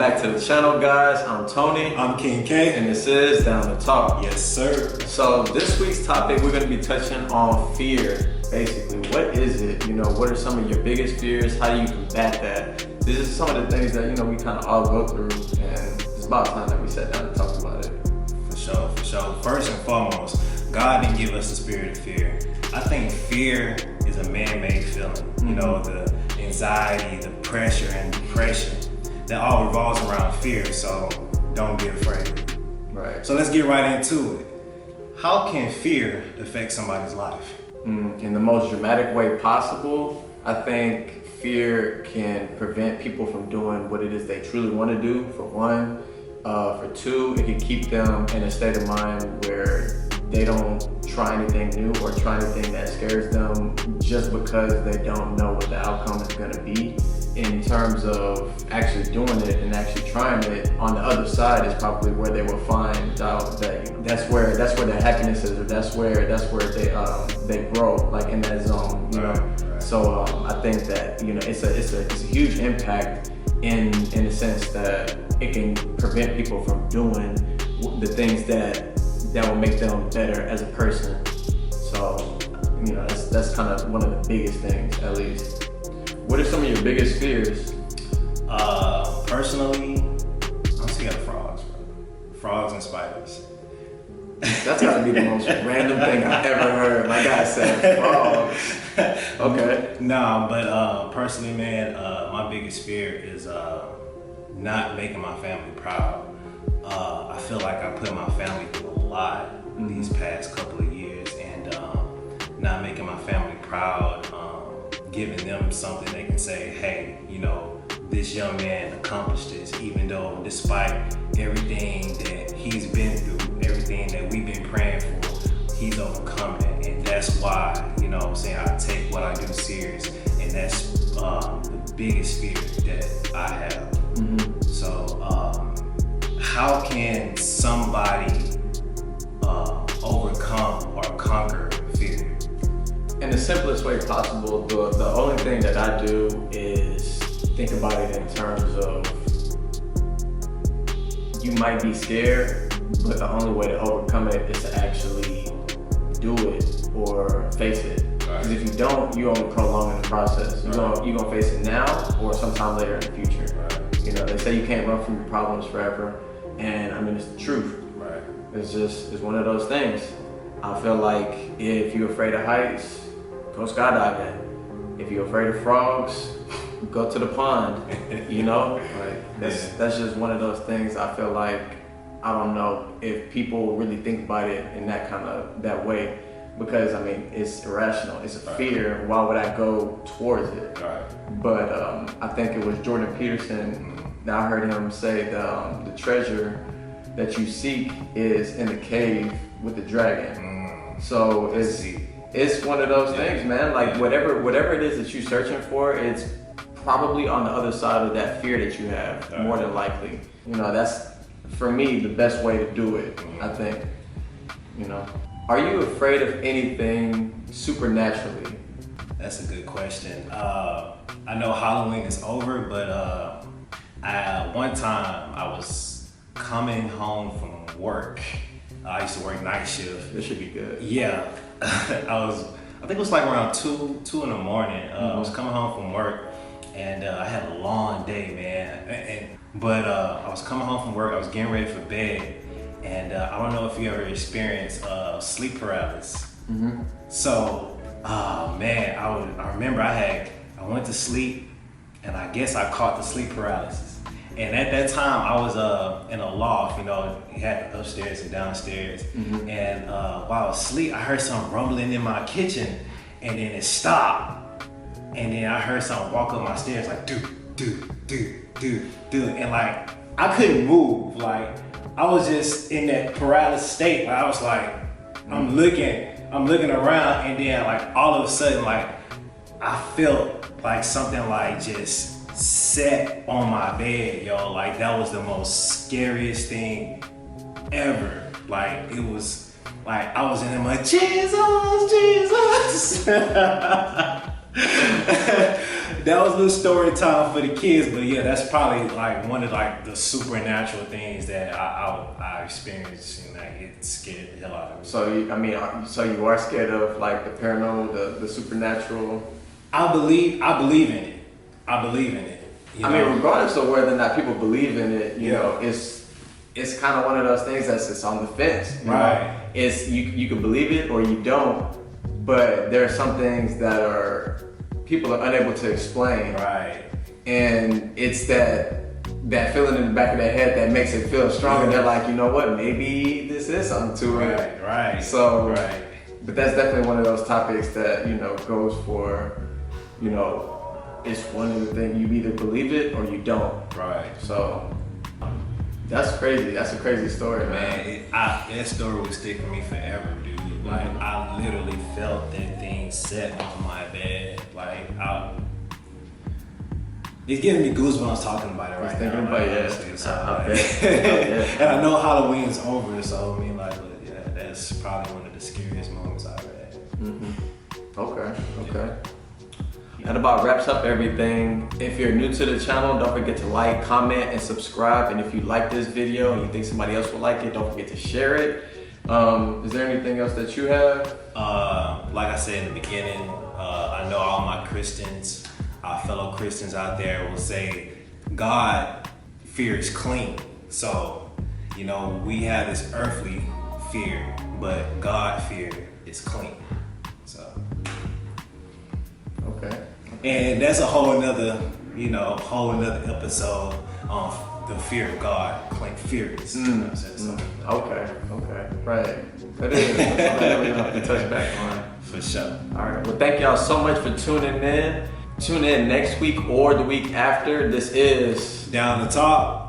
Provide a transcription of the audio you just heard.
back to the channel, guys. I'm Tony. I'm King K. And this is Down2Talk. Yes, sir. So this week's topic, we're going to be touching on fear. Basically, what is it? What are some of your biggest fears? How do you combat that? This is some of the things that, we kind of all go through. And it's about time that we sat down and talked about it. For sure. First and foremost, God didn't give us the spirit of fear. I think fear is a man-made feeling. The anxiety, the pressure, and depression, that all revolves around fear, so don't be afraid. Right. So let's get right into it. How can fear affect somebody's life? In the most dramatic way possible, I think fear can prevent people from doing what it is they truly want to do, for one. For two, it can keep them in a state of mind where they don't try anything new or try anything that scares them just because they don't know what the outcome is going to be. In terms of actually doing it and actually trying it, on the other side is probably where they will find out that that's where their happiness is, or that's where they grow, like in that zone. Right. So I think that it's a huge impact in the sense that it can prevent people from doing the things that will make them better as a person. So that's kind of one of the biggest things, at least. What are some of your biggest fears? Personally, I'm scared of frogs, bro. Frogs and spiders. That's gotta be the most random thing I've ever heard. My guy said frogs. Okay. Nah, but personally, man, my biggest fear is not making my family proud. I feel like I put my family through a lot these past couple of years, and not making my family proud, giving them something they can say, hey, this young man accomplished this, even though despite everything that he's been through, everything that we've been praying for, he's overcome it. And that's why, I take what I do serious, and that's the biggest fear that I have. Mm-hmm. So how can somebody overcome or conquer fear? In the simplest way possible. The only thing that I do is think about it in terms of, you might be scared, but the only way to overcome it is to actually do it or face it. Because if you don't, you only prolong the process. You're gonna face it now or sometime later in the future. Right. They say you can't run from your problems forever, and it's the truth. Right. It's one of those things. I feel like if you're afraid of heights, go skydiving. If you're afraid of frogs, go to the pond. That's just one of those things. I feel like, I don't know if people really think about it in that way, because it's irrational. It's a fear. Why would I go towards it? Right. But I think it was Jordan Peterson. I heard him say the treasure that you seek is in the cave with the dragon. So it's one of those things, man. Like whatever it is that you're searching for, it's probably on the other side of that fear that you have, more than likely. That's, for me, the best way to do it, I think. Are you afraid of anything supernaturally? That's a good question. I know Halloween is over, but one time I was coming home from work. I used to work night shift. This should be good. Yeah. I think it was like around 2 in the morning. I was coming home from work, and I had a long day, man. But I was coming home from work, I was getting ready for bed, and I don't know if you ever experienced sleep paralysis. Mm-hmm. So, man, I remember I went to sleep, and I guess I caught the sleep paralysis. And at that time, I was in a loft, you had upstairs and downstairs. Mm-hmm. And while I was asleep, I heard something rumbling in my kitchen, and then it stopped. And then I heard something walk up my stairs, like, do. And like, I couldn't move. Like, I was just in that paralysis state where I was like, I'm looking around, and then like all of a sudden, like, I felt like something like just sat on my bed, yo. Like, that was the most scariest thing ever. Like, it was like I was in there like, Jesus. that was a little story time for the kids, but yeah, that's probably like one of like the supernatural things that I experienced, and like it scared the hell out of me. So so you are scared of like the paranormal, the supernatural? I believe in it. I believe in it. I mean, regardless of whether or not people believe in it, you know, it's kind of one of those things that's just on the fence. Right. Know? It's you can believe it or you don't, but there are some things that people are unable to explain. Right. And it's that feeling in the back of their head that makes it feel stronger. They're like, you know what, maybe this is something to it. Right. So, right. But that's definitely one of those topics that, you know, goes for, you know, it's one of the things, you either believe it or you don't. Right. So that's crazy. That's a crazy story, man. That story will stick with me forever, dude. Like, I literally felt that thing set on my bed. Like, it's giving me goosebumps talking about it right now. About it, And I know Halloween's over, so I mean, like, but yeah, that's probably one of the scariest moments I've had. Mm-hmm. Okay. That about wraps up everything. If you're new to the channel, don't forget to like, comment, and subscribe. And if you like this video and you think somebody else will like it, don't forget to share it. Is there anything else that you have? Like I said in the beginning, I know all my Christians, our fellow Christians out there will say, God fear is clean. So, you know, we have this earthly fear, but God fear is clean. So. Okay. And that's a whole nother episode on the fear of God, like fearless. Okay, right. That is something that we're gonna have to touch back on. For sure. All right. Well, thank y'all so much for tuning in. Tune in next week or the week after. This is Down to Talk.